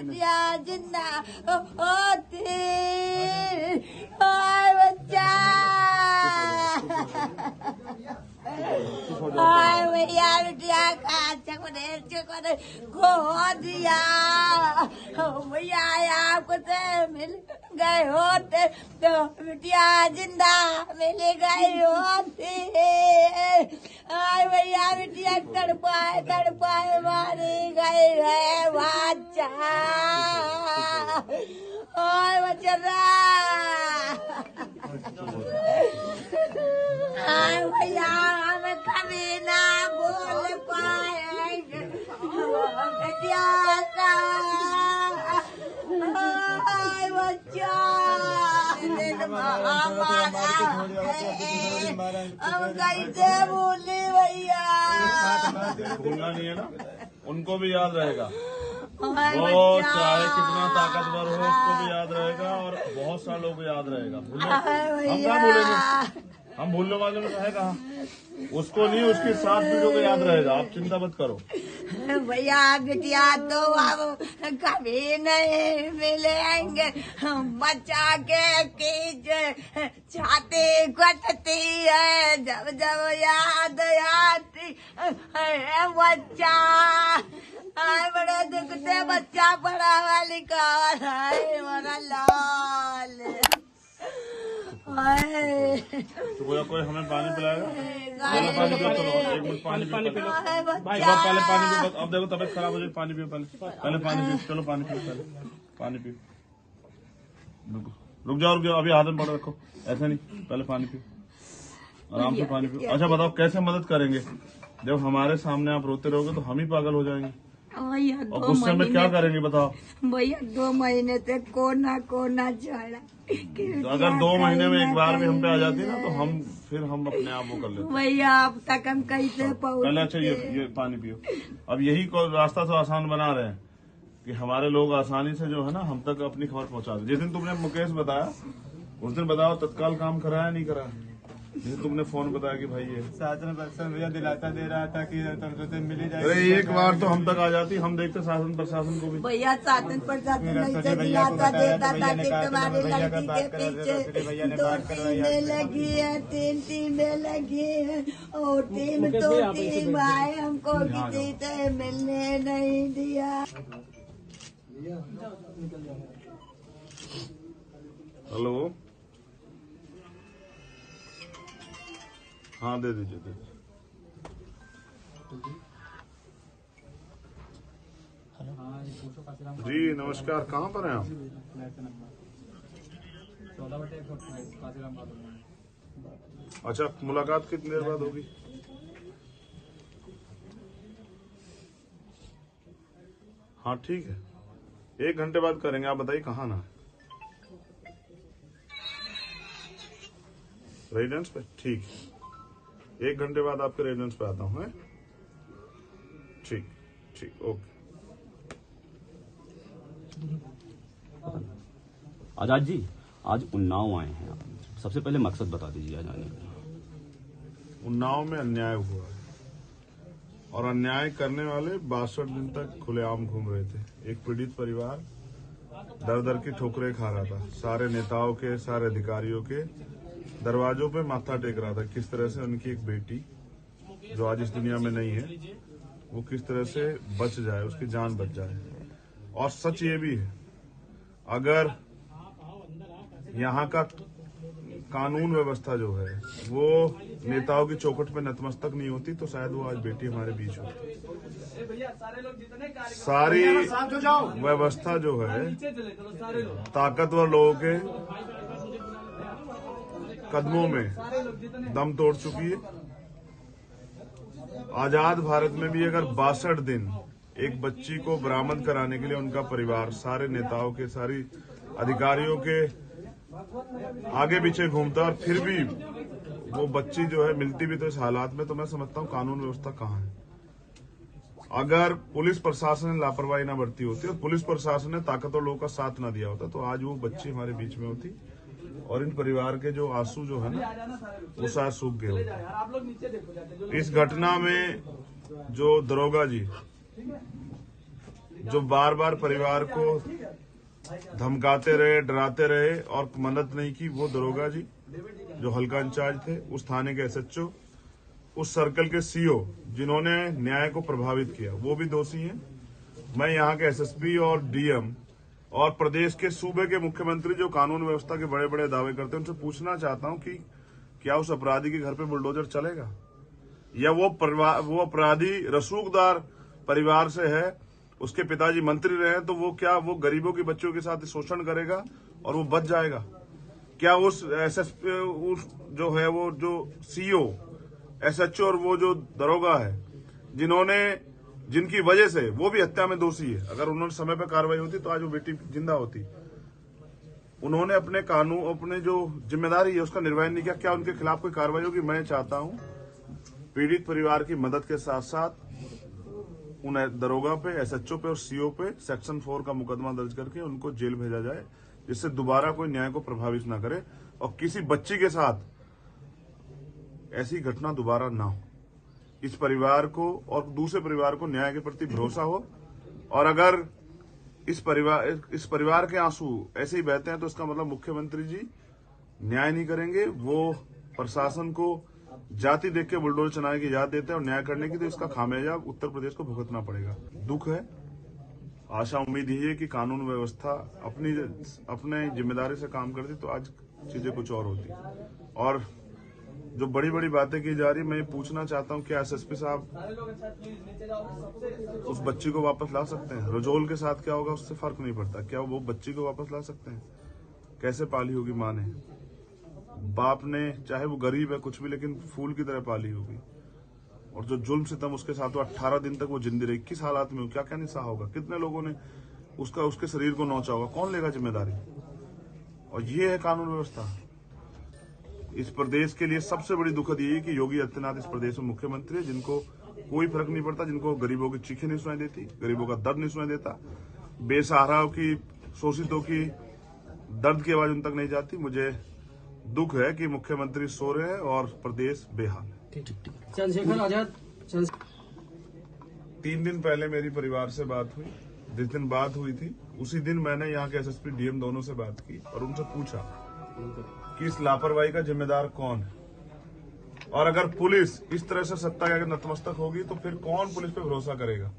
बिटिया जिंदा होती, हाय बच्चा, हाय भैया बिटिया का चकने खो दिया भैया, आपको से मिल गए होते तो बिटिया जिंदा मिल गई होती। हाय भैया बिटिया तड़पाए मारी गई है बच्चा, हाय बच्चा, हाय भैया हम कभी ना बोल पाएंगे बिटिया का, हाय बच्चा हम कैसे बोले भैया। भूलना नहीं है ना, उनको भी याद रहेगा, वो चाहे कितना ताकतवर हो उसको भी याद रहेगा और बहुत सारे लोग को याद रहेगा। हम क्या बोलेंगे, हम भूलने वाले में है कहाँ, उसको नहीं उसकी 7 पीढ़ियों को याद रहेगा, आप चिंता मत करो भैया। बिटिया तो अब कभी नहीं मिलेंगे, बच्चा के पीछे छाती कटती है जब जब याद आती है बच्चा, बड़े दुख से बच्चा पढ़ा वाली का मेरा लाल। तो बोला कोई हमें पानी पिलाएगा, पानी पियो, चलो 1 मिनट पानी पियो, पहले पानी पियो, अब देखो तबीयत खराब हो जाएगी, पानी पियो पहले पानी पियो, चलो पानी पियो, पहले पानी पियो, रुक जाओ अभी हाथ में पकड़ रखो, ऐसा नहीं, पहले पानी पियो, आराम से पानी पियो। अच्छा बताओ कैसे मदद करेंगे, जब हमारे सामने आप रोते रहोगे तो हम ही पागल हो जाएंगे, और गुस्से में क्या करेंगे बताओ भैया। 2 महीने से कोना चढ़ा, अगर 2 महीने में एक बार भी हम पे आ जाती ना तो हम अपने आप वो कर लेते भैया। अब तक हम कैसे पहुँचे। पहले अच्छा ये पानी पियो। अब यही रास्ता तो आसान बना रहे हैं कि हमारे लोग आसानी से जो है ना हम तक अपनी खबर पहुंचा दे। जिस दिन तुमने मुकेश बताया उस दिन बताओ तत्काल काम कराया नहीं कराया, जिस तुमने फोन बताया कि भाई ये शासन भैया दिलाता दे रहा था कि तुमसे मिली जाए। अरे एक बार तो हम तक आ जाती, हम देखते शासन प्रशासन को भी। भैया शासन प्रशासन ऐसे दिलाता देता था कि तुम्हारी लड़की के पीछे 2 टीमें लगी है, 3 टीमें लगी है, और टीम आए हमको किसी से मिलने नहीं दिया। हेलो, हाँ दे दीजिए। जी नमस्कार, कहाँ पर हैं आप? अच्छा, मुलाकात कितनी देर बाद होगी? हाँ ठीक है, 1 घंटे बाद करेंगे। आप बताइए कहाँ ना, रेजिडेंस पे? ठीक है, 1 घंटे बाद आपके रेजिडेंस पे आता हूँ। ठीक ओके। आजाद जी, आज उन्नाव आए हैं आप, सबसे पहले मकसद बता दीजिए आज आने का। उन्नाव में अन्याय हुआ है और अन्याय करने वाले 62 दिन तक खुलेआम घूम रहे थे। एक पीड़ित परिवार दर की ठोकरें खा रहा था, सारे नेताओं के, सारे अधिकारियों के दरवाजों पे माथा टेक रहा था। किस तरह से उनकी एक बेटी जो आज इस दुनिया में नहीं है वो किस तरह से बच जाए, उसकी जान बच जाए। और सच ये भी है, अगर यहाँ का कानून व्यवस्था जो है वो नेताओं की चौखट पे नतमस्तक नहीं होती तो शायद वो आज बेटी हमारे बीच होती। सारी व्यवस्था जो है ताकतवर लोगों के कदमों में दम तोड़ चुकी है। आजाद भारत में भी अगर 62 दिन एक बच्ची को बरामद कराने के लिए उनका परिवार सारे नेताओं के, सारी अधिकारियों के आगे पीछे घूमता और फिर भी वो बच्ची जो है मिलती भी तो इस हालात में, तो मैं समझता हूँ कानून व्यवस्था कहाँ है। अगर पुलिस प्रशासन ने लापरवाही ना बरती होती और पुलिस प्रशासन ने ताकतवर लोगों का साथ ना दिया होता तो आज वो बच्ची हमारे बीच में होती और इन परिवार के जो आंसू जो है ना वो शायद सूख गए होते। इस घटना में जो दरोगा जी जो बार बार परिवार को धमकाते रहे, डराते रहे और मदद नहीं की, वो दरोगा जी जो हल्का इंचार्ज थे, उस थाने के SHO, उस सर्कल के CO जिन्होंने न्याय को प्रभावित किया, वो भी दोषी हैं। मैं यहाँ के SSP और DM और प्रदेश के सूबे के मुख्यमंत्री जो कानून व्यवस्था के बड़े बड़े दावे करते हैं, उनसे पूछना चाहता हूँ कि क्या उस अपराधी के घर पे बुलडोजर चलेगा, या वो अपराधी रसूखदार परिवार से है, उसके पिताजी मंत्री रहे, तो वो क्या वो गरीबों के बच्चों के साथ शोषण करेगा और वो बच जाएगा? क्या उस SSP जो है, वो जो CO, SHO और वो जो दरोगा है, जिनकी वजह से वो भी हत्या में दोषी है, अगर उन्होंने समय पर कार्रवाई होती तो आज वो बेटी जिंदा होती। उन्होंने अपने कानून, अपने जो जिम्मेदारी है उसका निर्वहन नहीं किया, क्या उनके खिलाफ कोई कार्रवाई होगी? मैं चाहता हूं पीड़ित परिवार की मदद के साथ साथ उन दरोगा पे, SHO पे और CO पे सेक्शन 4 का मुकदमा दर्ज करके उनको जेल भेजा जाए, जिससे दोबारा कोई न्याय को प्रभावित न करे और किसी बच्ची के साथ ऐसी घटना दोबारा ना हो। इस परिवार को और दूसरे परिवार को न्याय के प्रति भरोसा हो, और अगर इस परिवार के आंसू ऐसे ही बहते हैं तो इसका मतलब मुख्यमंत्री जी न्याय नहीं करेंगे। वो प्रशासन को जाति देख के बुलडोजर चलाने की इजाजत देते हैं और न्याय करने की, तो इसका खामियाजा उत्तर प्रदेश को भुगतना पड़ेगा। दुख है, आशा उम्मीद यही है कि कानून व्यवस्था अपने जिम्मेदारी से काम करती तो आज चीजें कुछ और होती। और जो बड़ी बड़ी बातें की जा रही, मैं ये पूछना चाहता हूं, क्या SSP साहब उस बच्ची को वापस ला सकते हैं? रजोल के साथ क्या होगा उससे फर्क नहीं पड़ता, क्या वो बच्ची को वापस ला सकते हैं? कैसे पाली होगी माँ ने, बाप ने, चाहे वो गरीब है कुछ भी, लेकिन फूल की तरह पाली होगी। और जो जुल्म सितम उसके साथ हुआ, 18 दिन तक वो जिंदी रही, किस हालात में, क्या क्या नहीं सहा होगा, कितने लोगों ने उसके शरीर को नोचा होगा, कौन लेगा जिम्मेदारी? और ये है कानून व्यवस्था। इस प्रदेश के लिए सबसे बड़ी दुखद ये है कि योगी आदित्यनाथ इस प्रदेश में मुख्यमंत्री है, जिनको कोई फर्क नहीं पड़ता, जिनको गरीबों की चीखें नहीं सुनाई देती, गरीबों का दर्द नहीं सुनाई देता, बेसहाराओं की, शोषितों की दर्द की आवाज उन तक नहीं जाती। मुझे दुख है कि मुख्यमंत्री सो रहे हैं और प्रदेश बेहाल है। चंद्रशेखर आजाद 3 दिन पहले मेरी परिवार से बात हुई, जिस दिन बात हुई थी उसी दिन मैंने यहाँ के SSP DM दोनों से बात की और उनसे पूछा कि इस लापरवाही का जिम्मेदार कौन है, और अगर पुलिस इस तरह से सत्ता के आगे नतमस्तक होगी तो फिर कौन पुलिस पे भरोसा करेगा?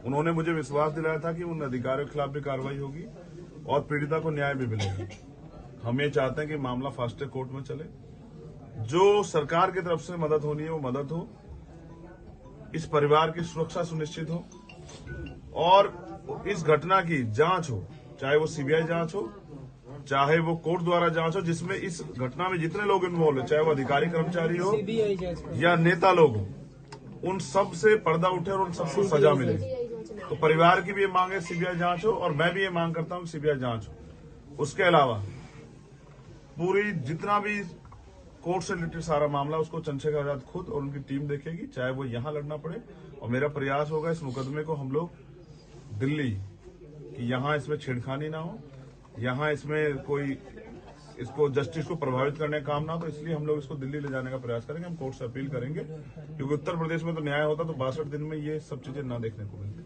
उन्होंने मुझे विश्वास दिलाया था कि उन अधिकारियों के खिलाफ भी कार्रवाई होगी और पीड़िता को न्याय भी मिलेगा। हम ये चाहते हैं कि मामला फास्ट ट्रैक कोर्ट में चले, जो सरकार की तरफ से मदद होनी है वो मदद हो, इस परिवार की सुरक्षा सुनिश्चित हो और इस घटना की जांच हो, चाहे वो CBI जांच हो, चाहे वो कोर्ट द्वारा जांच हो, जिसमें इस घटना में जितने लोग इन्वॉल्व है, चाहे वो अधिकारी कर्मचारी हो या नेता लोग हो, उन सब से पर्दा उठे और उन सबको सजा मिले। तो परिवार की भी ये मांग है CBI जांच हो, और मैं भी ये मांग करता हूँ कि CBI जांच हो। उसके अलावा पूरी जितना भी कोर्ट से रिलेटेड सारा मामला उसको चंद्रशेखर आजाद खुद और उनकी टीम देखेगी, चाहे वो यहाँ लड़ना पड़े। और मेरा प्रयास होगा इस मुकदमे को हम लोग दिल्ली, कि यहाँ इसमें छेड़खानी ना हो, यहाँ इसमें कोई इसको जस्टिस को प्रभावित करने का काम ना हो, तो इसलिए हम लोग इसको दिल्ली ले जाने का प्रयास करेंगे। हम कोर्ट से अपील करेंगे, क्योंकि उत्तर प्रदेश में तो न्याय होता तो 62 दिन में ये सब चीजें ना देखने को मिलती।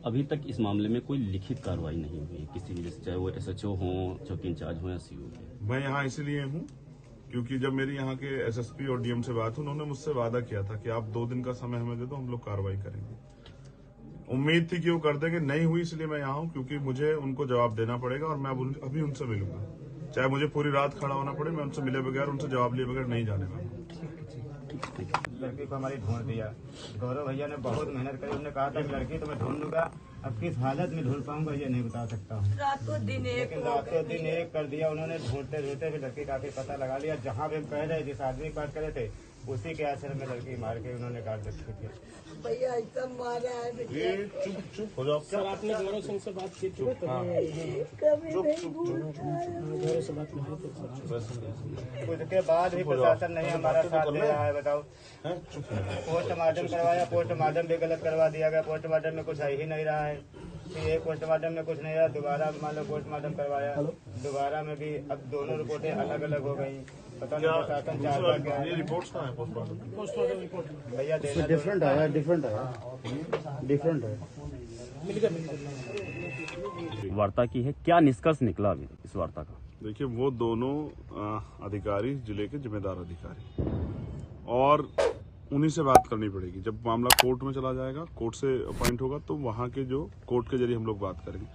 अभी तक इस मामले में कोई लिखित कार्रवाई नहीं हुई किसी भी, जैसे चाहे वो SHO हो, चौकी इंचार्ज हो या CO। मैं यहाँ इसलिए हूँ क्योंकि जब मेरी यहाँ के SSP और DM से बात हुई, उन्होंने मुझसे वादा किया था कि आप 2 दिन का समय हमें दे दो, हम लोग कार्रवाई करेंगे। उम्मीद थी कि वो कर देंगे, नहीं हुई, इसलिए मैं यहाँ हूँ क्योंकि मुझे उनको जवाब देना पड़ेगा और मैं अभी उनसे मिलूंगा, चाहे मुझे पूरी रात खड़ा होना पड़े, मैं उनसे मिले बगैर, उनसे जवाब लिए बगैर नहीं जाने वाला। लड़की को हमारी ढूंढ दिया, गौरव भैया ने बहुत मेहनत करी, उन्होंने कहा था कि लड़की तो मैं ढूंढ लूंगा, अब किस हालत में ढूंढ पाऊंगा ये नहीं बता सकता हूँ। रातों दिन एक कर दिया उन्होंने, ढूंढते ढूंढते भी लड़की का पता लगा लिया। जहाँ भी हम कह रहे, जिस आदमी की बात करे थे, उसी के आश्रय में लड़की मार के उन्होंने काट रखी थी। भैया ऐसा मारा है भैया, चुप हो जाओ। सर आपने गौरव सिंह से बात की थी? कभी नहीं भूलता है। गौरव से बात नहीं तो उसके बाद भी प्रशासन नहीं हमारा साथ दे रहा है। बताओ, पोस्टमार्टम करवाया, पोस्टमार्टम भी गलत करवा दिया गया, पोस्टमार्टम में कुछ है ही नहीं रहा है। ये पोस्टमार्टम में कुछ नहीं रहा, दोबारा मान लो पोस्टमार्टम करवाया, दोबारा में भी अब दोनों रिपोर्टें अलग अलग हो गई। पता नहीं प्रशासन चाहता क्या है। ये रिपोर्ट्स कहाँ है पोस्टमार्टम भैया डिफरेंट है। वार्ता की है, क्या निष्कर्ष निकला अभी इस वार्ता का? देखिए, वो दोनों अधिकारी जिले के जिम्मेदार अधिकारी, और उन्हीं से बात करनी पड़ेगी। जब मामला कोर्ट में चला जाएगा, कोर्ट से अपॉइंट होगा, तो वहां के जो कोर्ट के जरिए हम लोग बात करेंगे।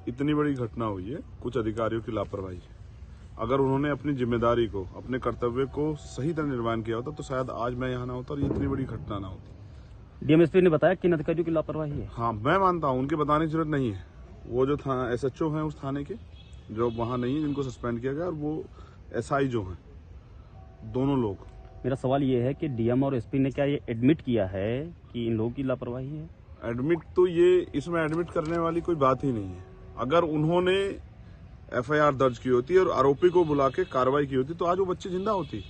इतनी बड़ी घटना हुई है, कुछ अधिकारियों की लापरवाही है। अगर उन्होंने अपनी जिम्मेदारी को, अपने कर्तव्य को सही तरह निर्वहन किया होता तो शायद आज मैं यहाँ ना होता और ये इतनी बड़ी घटना ना होती। डीएमएसपी ने बताया किन अधिकारियों की लापरवाही है? हाँ, मैं मानता हूँ, उनके बताने की जरूरत नहीं है। वो जो SHO हैं उस थाने के, जो वहाँ नहीं है, जिनको सस्पेंड किया गया, और वो SI जो हैं, दोनों लोग। मेरा सवाल ये है कि डीएम और एसपी ने क्या ये एडमिट किया है कि इन लोगों की लापरवाही है? एडमिट तो ये, इसमें एडमिट करने वाली कोई बात ही नहीं है। अगर उन्होंने FIR दर्ज की होती और आरोपी को बुला के कार्रवाई की होती तो आज वो बच्ची जिंदा होती।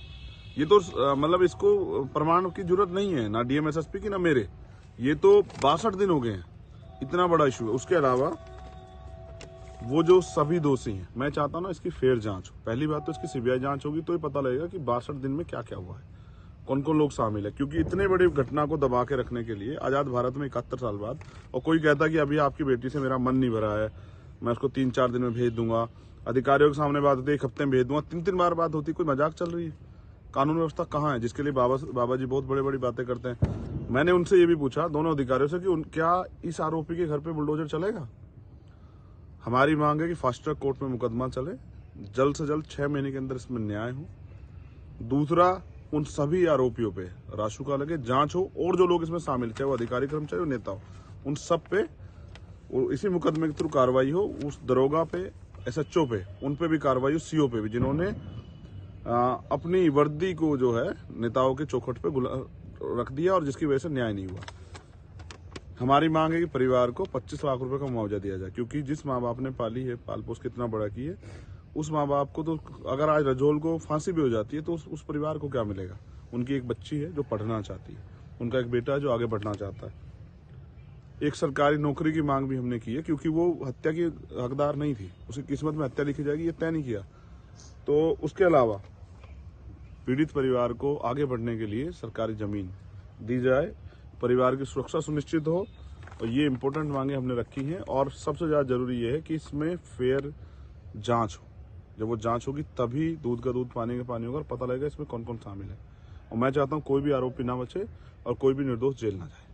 ये तो मतलब इसको प्रमाण की जरूरत नहीं है, ना डीएम SSP की, ना मेरे। ये तो 62 दिन हो गए हैं, इतना बड़ा इशू है। उसके अलावा वो जो सभी दोषी हैं, मैं चाहता हूँ ना इसकी फेयर जांच हो। पहली बात तो इसकी CBI जांच होगी तो ये पता लगेगा कि 62 दिन में क्या क्या हुआ है, कौन कौन लोग शामिल है। क्योंकि इतने बड़ी घटना को दबा के रखने के लिए आजाद भारत में 71 साल बाद, और कोई कहता कि अभी आपकी बेटी से मेरा मन नहीं भरा है, मैं उसको 3-4 दिन में भेज दूंगा, अधिकारियों के सामने बात होती है 1 हफ्ते में भेज दूंगा, 3-3 बार बात होती है। कोई मजाक चल रही है? कानून व्यवस्था कहाँ है जिसके लिए बाबा जी बहुत बड़ी बड़ी बातें करते हैं? मैंने उनसे ये भी पूछा, दोनों अधिकारियों से, कि क्या इस आरोपी के घर पे बुलडोजर चलेगा? हमारी मांग है कि फास्ट ट्रैक कोर्ट में मुकदमा चले, जल्द से जल्द 6 महीने के अंदर इसमें न्याय हो। दूसरा, उन सभी आरोपियों पे रासुका लगे, जांच हो, और जो लोग इसमें शामिल, चाहे वो अधिकारी, कर्मचारी, नेता हो, उन सब पे इसी मुकदमे के थ्रू कार्रवाई हो। उस दरोगा पे, SHO पे, उन पे भी कार्रवाई हो, CO पे भी, जिन्होंने अपनी वर्दी को जो है नेताओं के चौखट पे रख दिया और जिसकी वजह से न्याय नहीं हुआ। हमारी मांग है कि परिवार को 25 लाख रुपए का मुआवजा दिया जाए, क्योंकि जिस माँ बाप ने पाली है, पाल पोस कितना बड़ा की है, उस माँ बाप को तो अगर आज रजोल को फांसी भी हो जाती है तो उस परिवार को क्या मिलेगा? उनकी एक बच्ची है जो पढ़ना चाहती है, उनका एक बेटा है जो आगे बढ़ना चाहता है। एक सरकारी नौकरी की मांग भी हमने की है, क्योंकि वो हत्या की हकदार नहीं थी, उसकी किस्मत में हत्या लिखी जाएगी, ये तय नहीं किया। तो उसके अलावा पीड़ित परिवार को आगे बढ़ने के लिए सरकारी जमीन दी जाए, परिवार की सुरक्षा सुनिश्चित हो, और ये इम्पोर्टेंट मांगे हमने रखी हैं। और सबसे ज्यादा जरूरी ये है कि इसमें फेयर जांच हो। जब वो जांच होगी तभी दूध का दूध, पानी का पानी होगा, और पता लगेगा इसमें कौन कौन शामिल है। और मैं चाहता हूँ कोई भी आरोपी ना बचे और कोई भी निर्दोष जेल ना जाए।